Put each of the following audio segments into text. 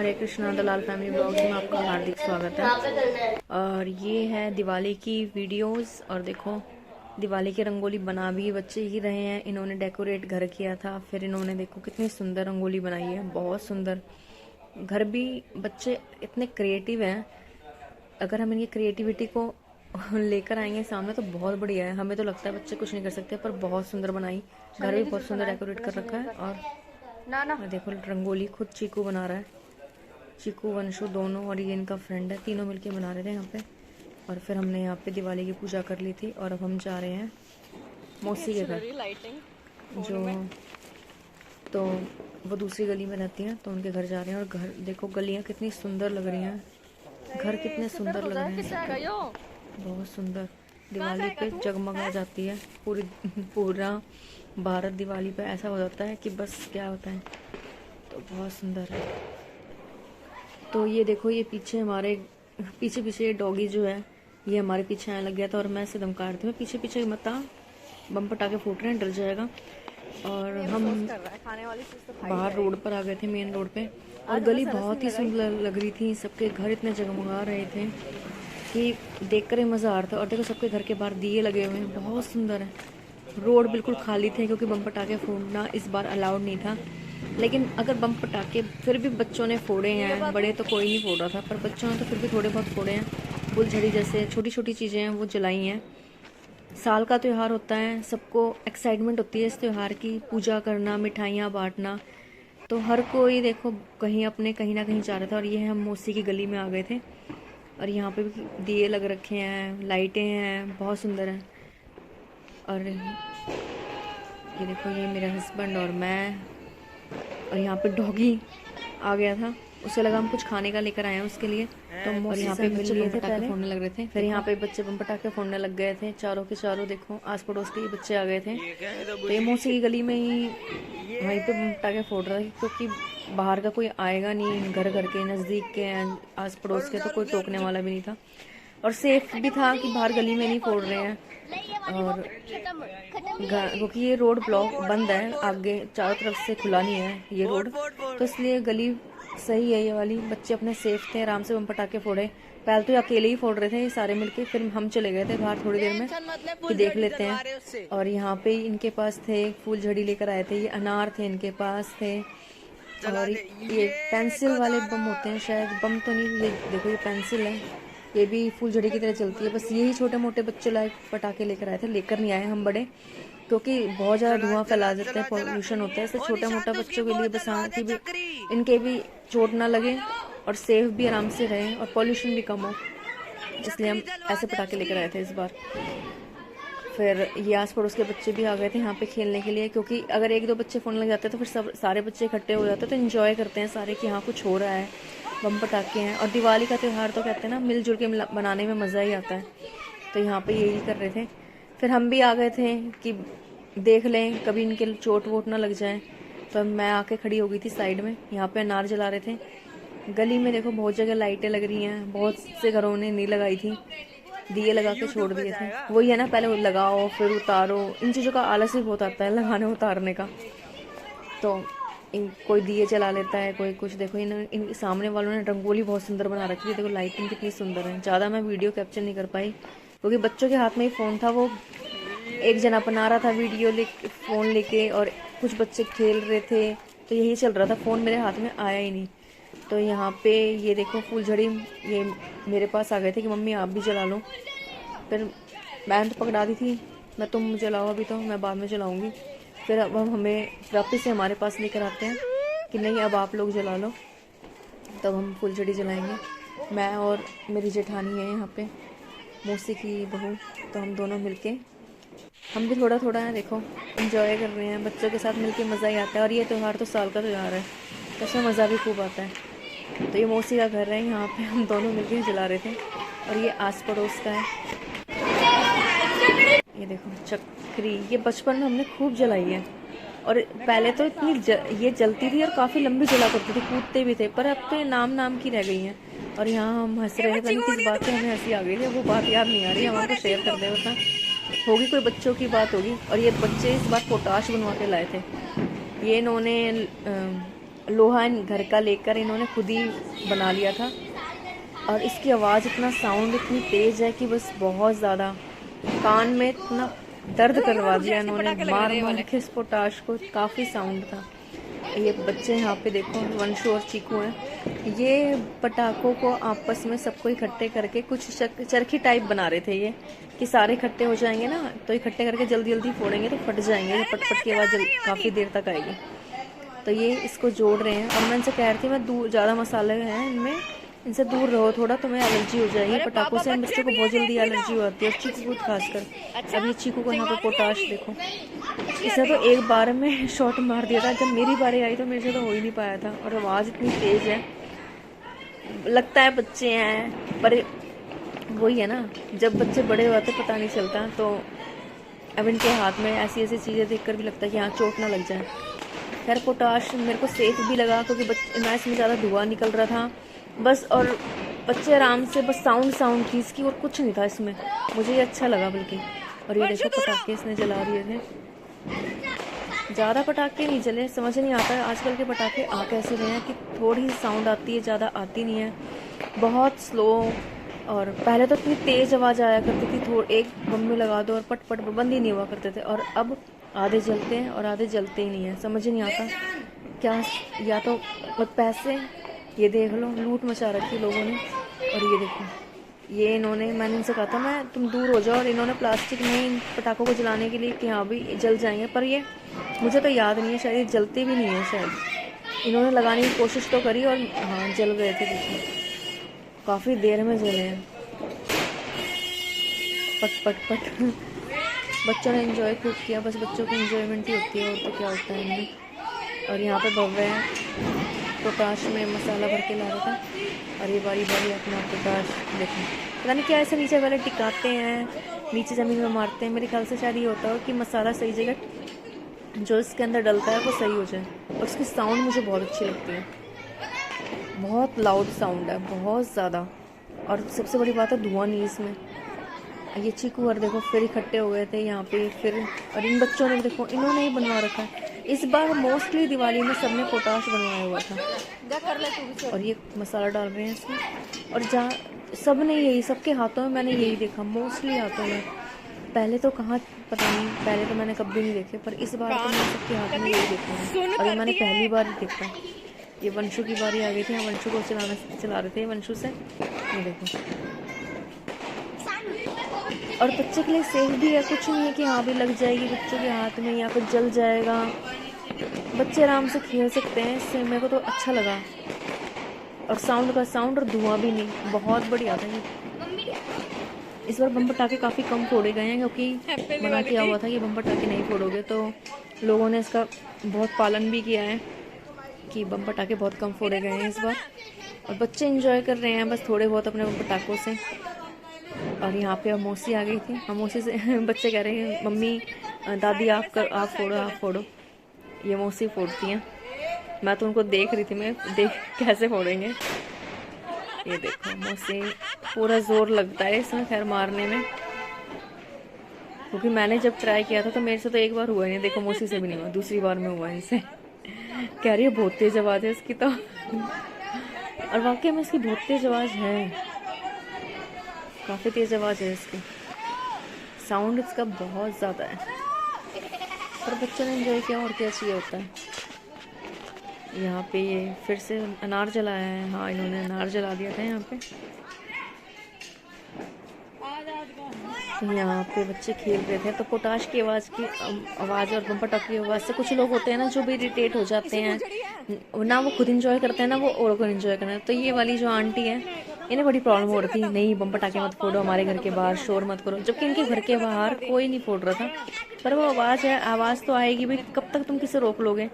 हरे कृष्णा दलाल family blogs में आपका हार्दिक स्वागत है। और ये है दिवाली की वीडियोस। और देखो दिवाली की रंगोली बना भी बच्चे ही रहे हैं। इन्होंने डेकोरेट घर किया था, फिर इन्होंने देखो कितनी सुंदर रंगोली बनाई है, बहुत सुंदर। घर भी बच्चे इतने क्रिएटिव हैं, अगर हम इनकी क्रिएटिविटी को लेकर आएंगे सामने तो बहुत बढ़िया है। हमें तो लगता है बच्चे कुछ नहीं कर सकते, पर बहुत सुंदर बनाई। घर भी बहुत सुंदर डेकोरेट कर रखा है। और देखो रंगोली खुद चीकू बना रहा है, चीकू वंशु दोनों, और ये इनका फ्रेंड है, तीनों मिलके बना रहे थे यहाँ पे। और फिर हमने यहाँ पे दिवाली की पूजा कर ली थी और अब हम जा रहे हैं मौसी के घर। जो तो वो दूसरी गली में रहती हैं, तो उनके घर जा रहे हैं। और घर देखो गलियाँ कितनी सुंदर लग रही हैं, घर कितने सुंदर लग रहे हैं, बहुत सुंदर। दिवाली पे जगमगा जाती है पूरा भारत दिवाली पे ऐसा हो जाता है कि बस क्या होता है, तो बहुत सुंदर है। तो ये देखो ये पीछे हमारे पीछे ये डॉगी जो है ये हमारे पीछे आने लग गया था और मैं इसे धमका रही थी, मैं पीछे पीछे मत आ, बम पटाखे फूट रहे हैं, डर जाएगा। और हम बाहर रोड पर आ गए थे, मेन रोड पे, और गली बहुत ही सुंदर लग रही थी। सबके घर इतने जगमगा रहे थे कि देखकर ही मज़ा आ रहा था। और देखो सबके घर के बाहर दिए लगे हुए हैं, बहुत सुंदर है। रोड बिल्कुल खाली थे क्योंकि बम पटाखे फूटना इस बार अलाउड नहीं था। लेकिन अगर बम पटाखे फिर भी बच्चों ने फोड़े हैं, बड़े तो कोई नहीं फोड़ रहा था, पर बच्चों ने तो फिर भी थोड़े बहुत फोड़े हैं। फुलझड़ी जैसे छोटी छोटी चीज़ें हैं वो जलाई हैं। साल का त्यौहार होता है, सबको एक्साइटमेंट होती है इस त्यौहार की, पूजा करना, मिठाइयाँ बांटना, तो हर कोई देखो कहीं अपने कहीं ना कहीं जा रहा था। और ये हम मौसी की गली में आ गए थे और यहाँ पे भी दिए लग रखे हैं, लाइटें हैं, बहुत सुंदर है। और ये देखो ये मेरे हस्बैंड और मैं, और यहाँ पे डॉगी आ गया था, उसे लगा हम कुछ खाने का लेकर आए हैं उसके लिए, तो और यहाँ पे बच्चे बम पटाखे फोड़ने लग रहे थे। फिर यहाँ पे बच्चे बम पटाखे फोड़ने लग गए थे, चारों के चारों देखो आस पड़ोस के बच्चे आ गए थे। तो ये मौसी की गली में ही वहीं पे बम पटाखे फोड़ रहा है, क्योंकि बाहर का कोई आएगा नहीं, घर घर के नज़दीक के आस पड़ोस के, तो कोई टोकने वाला भी नहीं था। और सेफ भी था कि बाहर गली में नहीं फोड़ रहे हैं। और क्योंकि ये रोड ब्लॉक बंद है, आगे चारों तरफ से खुला नहीं है ये रोड, तो इसलिए गली सही है ये वाली। बच्चे अपने सेफ थे, आराम से बम पटाखे फोड़े। पहले तो अकेले ही फोड़ रहे थे ये सारे मिलके, फिर हम चले गए थे बाहर थोड़ी देर में कि देख लेते हैं। और यहाँ पे इनके पास थे फूलझड़ी लेकर आए थे, ये अनार थे इनके पास थे। और ये पेंसिल वाले बम होते हैं शायद, बम तो नहीं, ये देखो ये पेंसिल है, ये भी फूलझड़ी की तरह चलती है। बस यही छोटे मोटे बच्चे लाइक पटाखे लेकर आए थे, लेकर नहीं आए हम बड़े, क्योंकि बहुत ज़्यादा धुआं फैला देते हैं, पॉल्यूशन होता है। इससे छोटा मोटा बच्चों के लिए बस कि भी इनके भी चोट ना लगे और सेफ भी आराम से रहें और पॉल्यूशन भी कम हो, इसलिए हम ऐसे पटाखे लेकर आए थे इस बार। फिर ये आस पड़ोस के बच्चे भी आ गए थे यहाँ पे खेलने के लिए, क्योंकि अगर एक दो बच्चे फोन लग जाते हैं तो फिर सारे बच्चे इकट्ठे हो जाते हैं, तो इन्जॉय करते हैं सारे कि हाँ कुछ हो रहा है, बम पटाखे हैं। और दिवाली का त्यौहार तो कहते हैं ना मिलजुल के बनाने में मज़ा ही आता है, तो यहाँ पे यही कर रहे थे। फिर हम भी आ गए थे कि देख लें कभी इनके चोट वोट ना लग जाए, तो मैं आके खड़ी हो गई थी साइड में। यहाँ पे अनार जला रहे थे। गली में देखो बहुत जगह लाइटें लग रही हैं, बहुत से घरों ने नहीं लगाई थी, दिए लगा के छोड़ दिए थे। वही है ना, पहले लगाओ फिर उतारो, इन चीज़ों का आलस भी बहुत आता है लगाने उतारने का, तो कोई दिए जला लेता है, कोई कुछ। देखो इन सामने वालों ने रंगोली बहुत सुंदर बना रखी थी, देखो लाइटिंग कितनी सुंदर है। ज़्यादा मैं वीडियो कैप्चर नहीं कर पाई क्योंकि बच्चों के हाथ में ही फ़ोन था, वो एक जना बना रहा था वीडियो फ़ोन लेके, और कुछ बच्चे खेल रहे थे, तो यही चल रहा था, फ़ोन मेरे हाथ में आया ही नहीं। तो यहाँ पे ये देखो फूलझड़ी ये मेरे पास आ गए थे कि मम्मी आप भी जला लो। फिर मैंने तो पकड़ा दी थी, मैं तुम जलाओ अभी, तो मैं बाद में जलाऊंगी। फिर अब हम हमें वापस से हमारे पास लेकर आते हैं कि नहीं अब आप लोग जला लो, तब हम फुलझड़ी जलाएंगे। मैं और मेरी जेठानी है यहाँ पे, मौसी की बहू, तो हम दोनों मिलके हम भी थोड़ा थोड़ा है देखो एंजॉय कर रहे हैं। बच्चों के साथ मिलके मज़ा ही आता है, और ये त्यौहार तो साल का त्यौहार है, तो उसमें मज़ा भी खूब आता है। तो ये मौसी का घर है, यहाँ पे हम दोनों मिलके जला रहे थे। और ये आस पड़ोस का है, ये देखो चक्री, ये बचपन में हमने खूब जलाई है। और पहले तो इतनी ये जलती थी और काफ़ी लंबी जला करती थी, कूदते भी थे, पर अब तो ये नाम की रह गई हैं। और यहाँ हम हंस रहे थे, किस बात से हमें हंसी आ गई थी, वो बात याद नहीं आ रही, हम आपको शेयर कर दे, वरना होगी कोई बच्चों की बात होगी। और ये बच्चे इस बार पोटाश बनवा के लाए थे, ये इन्होंने लोहा घर का लेकर इन्होंने खुद ही बना लिया था। और इसकी आवाज़ इतना साउंड इतनी तेज़ है कि बस बहुत ज़्यादा कान में इतना दर्द करवा दिया इन्होंने मार मार के इस पोटाश को। काफ़ी साउंड था। ये बच्चे यहाँ पे देखो, वंशु और चीकू हैं। ये पटाखों को आपस में सबको इकट्ठे करके कुछ चरखी टाइप बना रहे थे ये, कि सारे इकट्ठे हो जाएंगे ना, तो इकट्ठे करके जल्दी जल्दी फोड़ेंगे तो फट जाएंगे। ये पट पट की आवाज़ काफ़ी देर तक आएगी। तो ये इसको जोड़ रहे हैं। और मैं इनसे कह रही थी मैं दूर, ज़्यादा मसाले हैं इनमें, इनसे दूर रहो थोड़ा, तुम्हें एलर्जी हो जाएगी। पटाखों से बच्चों को बहुत जल्दी एलर्जी हो जाती है, चीकू को खासकर। अब ये चीकू को यहाँ पे पोटाश देखो, इसे तो एक बार में शॉट मार दिया था। जब मेरी बारी आई तो मेरे से तो हो ही नहीं पाया था। और आवाज़ इतनी तेज़ है, लगता है बच्चे हैं, पर वही है ना, जब बच्चे बड़े होते पता नहीं चलता। तो अब इनके हाथ में ऐसी ऐसी चीज़ें देखकर भी लगता है कि हाँ चोट ना लग जाए। खैर पोटाश मेरे को सेफ भी लगा, क्योंकि मैच में ज़्यादा धुआं निकल रहा था बस, और बच्चे आराम से बस साउंड थी इसकी, और कुछ नहीं था इसमें। मुझे ये अच्छा लगा बल्कि। और ये देखो पटाखे इसने जला दिए थे। ज़्यादा पटाखे नहीं जले, समझ नहीं आता है आजकल के पटाखे आ कैसे रहे हैं कि थोड़ी साउंड आती है, ज़्यादा आती नहीं है, बहुत स्लो। और पहले तो इतनी तेज़ आवाज़ आया करती थी, एक बम में लगा दो और पट पट बंद ही नहीं हुआ करते थे। और अब आधे जलते हैं और आधे जलते ही नहीं है, समझ नहीं आता क्या। या तो पैसे, ये देख लो लूट मचा रखी लोगों ने। और ये देखो, ये इन्होंने, मैंने इनसे कहा था तुम दूर हो जाओ, और इन्होंने प्लास्टिक में इन पटाखों को जलाने के लिए कि हाँ भी जल जाएंगे, पर ये मुझे तो याद नहीं है, शायद जलते भी नहीं है। शायद इन्होंने लगाने की कोशिश तो करी और हाँ जल गए थे। देखो काफ़ी देर में जले हैं, पट पट पट। बच्चों ने एंजॉय खूब किया, बस बच्चों की एंजॉयमेंट ही होती है, और तो क्या होता है इनमें। और यहाँ पे भव्य है, पोटाश में मसाला भर के ला रहा था, और ये बारी बारी अपना पोटाश देखो, पता नहीं क्या ऐसे नीचे वाले टिकाते हैं, नीचे ज़मीन में मारते हैं। मेरे ख्याल से शायद ये होता है कि मसाला सही जगह जो इसके अंदर डलता है वो सही हो जाए। और उसकी साउंड मुझे बहुत अच्छी लगती है, बहुत लाउड साउंड है, बहुत ज़्यादा। और सबसे बड़ी बात है धुआं नहीं इसमें। ये चीकू और देखो फिर इकट्ठे हो गए थे यहाँ पे फिर। और इन बच्चों ने देखो, इन्होंने ही बनवा रखा है इस बार। मोस्टली दिवाली में सबने पोटाश बनवाया हुआ था। और ये मसाला डाल रहे हैं इसमें, और जहाँ सब ने यही, सबके हाथों में मैंने यही देखा, मोस्टली हाथों में। पहले तो कहाँ पता नहीं, पहले तो मैंने कभी नहीं देखे, पर इस बार तो मैंने सबके हाथों में यही देखा है। और ये मैंने पहली बार ही देखा। ये वंशु की बारी आ गई थी, वंशु को चला रहे थे वंशु से। ये देखो, और बच्चे के लिए सेफ भी है, कुछ नहीं है कि हाँ भी लग जाएगी बच्चों के हाथ में या फिर जल जाएगा। बच्चे आराम से खेल सकते हैं इससे, मेरे को तो अच्छा लगा। और साउंड और धुआं भी नहीं, बहुत बढ़िया था ये। इस बार बम पटाखे काफ़ी कम फोड़े गए हैं, क्योंकि मना किया हुआ था कि बम पटाखे नहीं फोड़ोगे, तो लोगों ने इसका बहुत पालन भी किया है कि बम पटाखे बहुत कम फोड़े गए हैं इस बार। और बच्चे एंजॉय कर रहे हैं बस थोड़े बहुत अपने बम पटाखों से। और यहाँ पे मौसी आ गई थी, मौसी से बच्चे कह रहे हैं मम्मी दादी आप फोड़ो। ये मौसी फोड़ती हैं, मैं तो उनको देख रही थी, मैं देख कैसे फोड़ेंगे। ये देखो मौसी, पूरा जोर लगता है इसमें खैर मारने में, क्योंकि मैंने जब ट्राई किया था तो मेरे से तो एक बार हुआ ही नहीं। देखो मौसी से भी नहीं हुआ, दूसरी बार में हुआ इनसे। कह रही है बहुत तेज आवाज़ है इसकी तो। और वाकई में इसकी बहुत तेज आवाज़ है, काफ़ी तेज़ आवाज़ है इसकी, साउंड इसका बहुत ज़्यादा है। पर बच्चों ने एंजॉय किया, और क्या चाहिए होता है। यहाँ पे ये फिर से अनार जलाया है, हाँ इन्होंने अनार जला दिया था यहाँ पे। तो यहाँ पे बच्चे खेल रहे थे, तो पोटाश की आवाज़ और बम पटाखे की आवाज़ से कुछ लोग होते हैं ना जो भी इरिटेट हो जाते हैं ना, वो खुद इंजॉय करते हैं ना वो और को इंजॉय करना है। तो ये वाली जो आंटी है, इन्हें बड़ी प्रॉब्लम हो रही थी, नहीं बम पटाखे मत फोड़ो, हमारे घर के बाहर शोर मत करो, जबकि इनके घर के बाहर कोई नहीं फोड़ रहा था। पर वो आवाज़ है, आवाज़ तो आएगी भाई, कब तक तुम किसे रोक लोगे।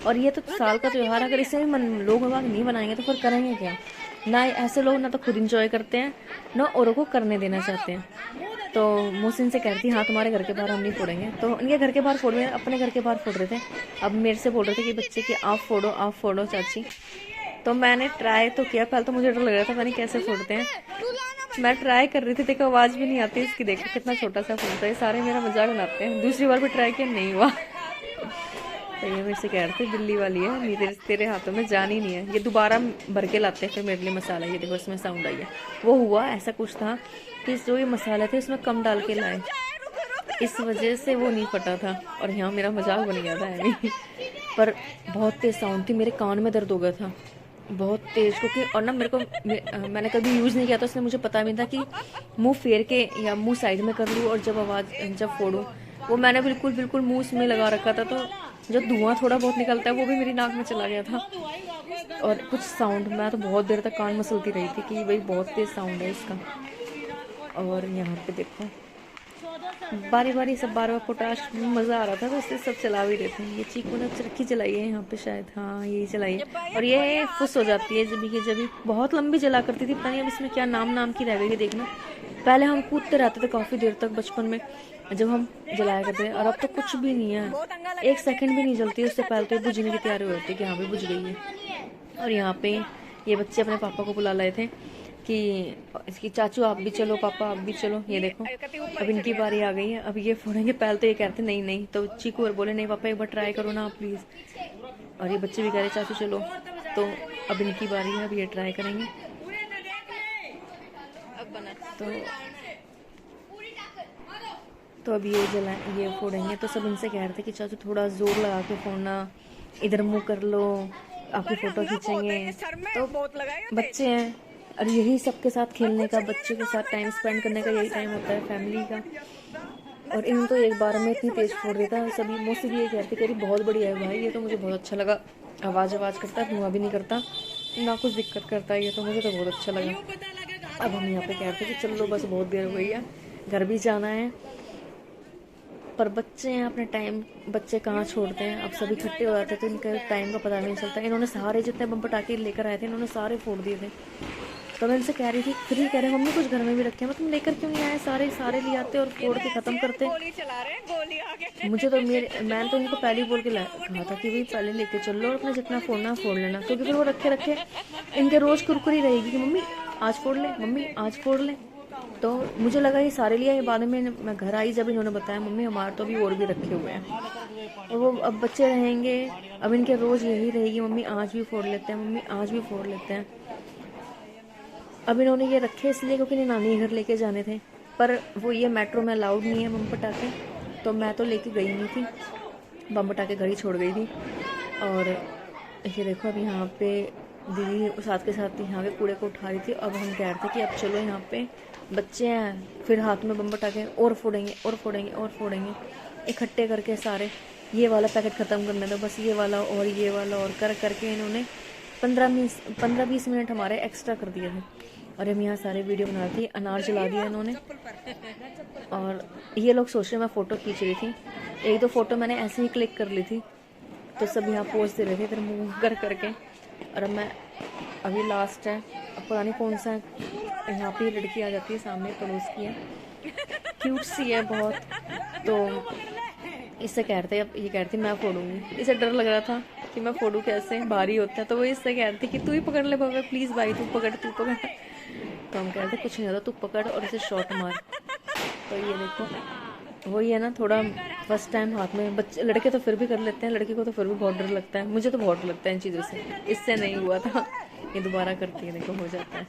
और ये तो साल का त्यौहार, अगर इसे लोग बाग नहीं बनाएंगे तो फिर करेंगे क्या। ना ऐसे लोग ना तो खुद इंजॉय करते हैं, ना औरों को करने देना चाहते हैं। तो मोहसिन से कहती हाँ तुम्हारे घर के बाहर हम नहीं फोड़ेंगे, तो इनके घर के बाहर फोड़ रहे, अपने घर के बाहर फोड़ रहे थे। अब मेरे से बोल रहे थे कि बच्चे कि आप फोड़ो चाची। तो मैंने ट्राई तो किया, पहले तो मुझे डर लग रहा था मैंने कैसे फोड़ते हैं, मैं ट्राई कर रही थी, देखो आवाज़ भी नहीं आती इसकी, देखो कितना छोटा सा फोड़ता है। सारे मेरा मजाक बनाते हैं, दूसरी बार भी ट्राई किया नहीं हुआ। तो ये मेरे से कह रहे थे दिल्ली वाली है, मेरे तेरे हाथों में जान ही नहीं है, ये दोबारा भर के लाते हैं फिर मेरे लिए मसाला। ये देखो इसमें साउंड आई है, वो हुआ ऐसा कुछ था कि जो ये मसाला थे उसमें कम डाल के लाए, इस वजह से वो नहीं फटा था और यहाँ मेरा मजाक बन गया था अभी। पर बहुत तेज साउंड थी, मेरे कान में दर्द हो गया था बहुत तेज, क्योंकि और ना मेरे को मैंने कभी यूज़ नहीं किया था, उसने मुझे पता नहीं था कि मुंह फेर के या मुंह साइड में कर लूँ और जब फोड़ूँ, वो मैंने बिल्कुल मुंह में लगा रखा था, तो जब धुआं थोड़ा बहुत निकलता है वो भी मेरी नाक में चला गया था। और कुछ साउंड, मैं तो बहुत देर तक कान मसलती रही थी कि भाई बहुत तेज साउंड है इसका। और यहाँ पे देखो बारी बारी सब बार पोटाश, मज़ा आ रहा था तो इससे सब चला भी रहे थे। ये चीकू ने चरखी चलाई है यहाँ पे शायद, हाँ यही चलाई है, और ये फुस हो जाती है जब बहुत लंबी जला करती थी, पता नहीं अब इसमें क्या नाम की रह गई है देखना। पहले हम कूदते रहते थे काफ़ी देर तक बचपन में जब हम जलाया करते थे, और अब तो कुछ भी नहीं है, 1 सेकंड भी नहीं जलती, उससे पहले तो बुझने की तैयारी हो जाती है कि हाँ भी बुझ गई है। और यहाँ पे ये बच्चे अपने पापा को बुला लाए थे कि इसकी चाचू आप भी चलो, पापा आप भी चलो। ये देखो अब इनकी बारी आ गई है, अब ये फोड़ेंगे। पहले तो ये कहते नहीं, तो चीकू और बोले नहीं पापा एक बार ट्राई करो ना प्लीज़, और ये बच्चे भी कह रहे चाचू चलो, तो अब इनकी बारी है, अब ये ट्राई करेंगे। तो अब ये फोड़ेंगे, तो सब इनसे कह रहे थे कि चाचू थोड़ा जोर लगा के फोड़ना, इधर मुँह कर लो, आपकी फोटो खींचेंगे। तो बच्चे हैं और यही सबके साथ खेलने का, बच्चों के साथ टाइम स्पेंड करने का यही टाइम होता है फैमिली का। और इन तो एक बार में इतनी तेज फोड़ देता, सभी मुझसे भी ये कहते कि अरे बहुत बढ़िया है भाई, ये तो मुझे बहुत अच्छा लगा, आवाज़ करता है, धुआं भी नहीं करता ना कुछ दिक्कत करता है, ये तो मुझे तो बहुत अच्छा लगा। अब हम यहाँ पे कहते हैं कि चलो बस बहुत देर हो गई है, घर भी जाना है। पर बच्चे हैं अपने टाइम, बच्चे कहाँ छोड़ते हैं, अब सभी इकट्ठे हो जाते हैं तो इनका टाइम का पता नहीं चलता। इन्होंने सारे जितने बम पटाखे लेकर आए थे इन्होंने सारे फोड़ दिए थे। तो मैं इनसे कह रही थी, खुद ही कह रहे मम्मी कुछ घर में भी रखे हैं, तुम लेकर क्यों नहीं आए, सारे ले आते और फोड़ के ख़त्म करते। मुझे तो मैंने तो इनको पहले ही बोल के कहा था कि भाई पहले लेके चल लो और अपना जितना फोड़ना फोड़ लेना, क्योंकि फिर वो रखे इनके रोज़ कुरकुरी रहेगी कि मम्मी आज फोड़ ले, मम्मी आज फोड़ ले। तो मुझे लगा ये सारे लिया, ये बाद में मैं घर आई जब इन्होंने बताया मम्मी हमारे तो भी और भी रखे हुए हैं। और वो अब बच्चे रहेंगे, अब इनके रोज़ यही रहेगी मम्मी आज भी फोड़ लेते हैं, मम्मी आज भी फोड़ लेते हैं। अब इन्होंने ये रखे इसलिए क्योंकि इन्हें नानी घर लेके जाने थे, पर वो ये मेट्रो में अलाउड नहीं है बम पटाखे, तो मैं तो लेके गई नहीं थी, बम पटाखे घर ही छोड़ गई थी। और ये देखो अब यहाँ पे दीदी साथ के साथ यहाँ पे कूड़े को उठा रही थी। अब हम कह रहे थे कि अब चलो यहाँ पे बच्चे हैं, फिर हाथ में बम पटाखे और फोड़ेंगे इकट्ठे करके सारे। ये वाला पैकेट ख़त्म करने दो, बस ये वाला और करके इन्होंने 15-20 मिनट हमारे एक्स्ट्रा कर दिए थे। और हम यहाँ सारे वीडियो बना रही थी, अनार जला दिया इन्होंने। और ये लोग सोच रहे मैं फ़ोटो खींच रही थी, 1-2 फ़ोटो मैंने ऐसे ही क्लिक कर ली थी, तो सब यहाँ पोज दे रहे थे इधर मुँह करके। और अब मैं अभी लास्ट है, अब पता नहीं कौन सा यहाँ पे लड़की आ जाती है, सामने पड़ोस की है, क्यूट सी है बहुत। तो इससे कह रहे थे, अब ये कह रही थी मैं फोड़ूंगी, इसे डर लग रहा था कि मैं फोड़ूँ कैसे, भारी होता है, तो वो इससे कह रही थी कि तू ही पकड़ ले बाबा प्लीज़ भाई, तू पकड़। तो हम कह रहे थे कुछ नहीं होता, तू पकड़ और इसे शॉट मार। तो ये देखो वही है ना, थोड़ा फर्स्ट टाइम हाथ में, बच्चे लड़के तो फिर भी कर लेते हैं, लड़के को तो फिर भी बहुत डर लगता है, मुझे तो बहुत डर लगता है इन चीज़ों से। इससे नहीं हुआ था, ये दोबारा करती है, देखो हो जाता है।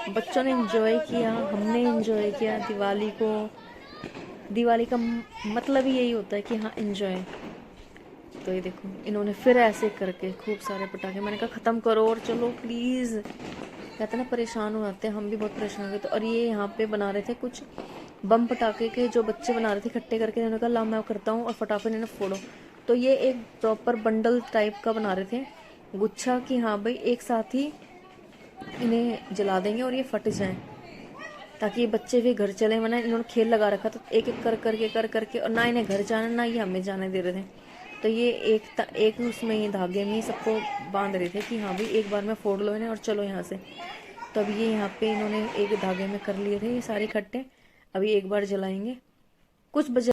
बच्चों ने एंजॉय किया, हमने एंजॉय किया दिवाली को। दिवाली का मतलब ही यही होता है कि हाँ एंजॉय। तो ये देखो इन्होंने फिर ऐसे करके खूब सारे पटाखे, मैंने कहा ख़त्म करो और चलो प्लीज़, कहते ना परेशान हो जाते हैं, हम भी बहुत परेशान हो गए। तो और ये यहाँ पे बना रहे थे कुछ बम पटाखे के, जो बच्चे बना रहे थे इकट्ठे करके, इन्होंने कहा ला मैं करता हूँ, और फटाफट इन्होंने फोड़ो। तो ये एक प्रॉपर बंडल टाइप का बना रहे थे, गुच्छा, कि हाँ भाई एक साथ ही इन्हें जला देंगे और ये फट जाएं, ताकि ये बच्चे भी घर चले। वरना इन्होंने खेल लगा रखा, तो एक एक कर करके और ना इन्हें घर जाना ना ये हमें जाने दे रहे थे। तो ये एक उसमें ये धागे में सबको बांध रहे थे कि हाँ भाई एक बार में फोड़ लो इन्हें और चलो यहाँ से। तो अब ये यहाँ पे इन्होंने एक धागे में कर लिए थे ये सारे इकट्ठे, अभी एक बार जलाएंगे कुछ बजे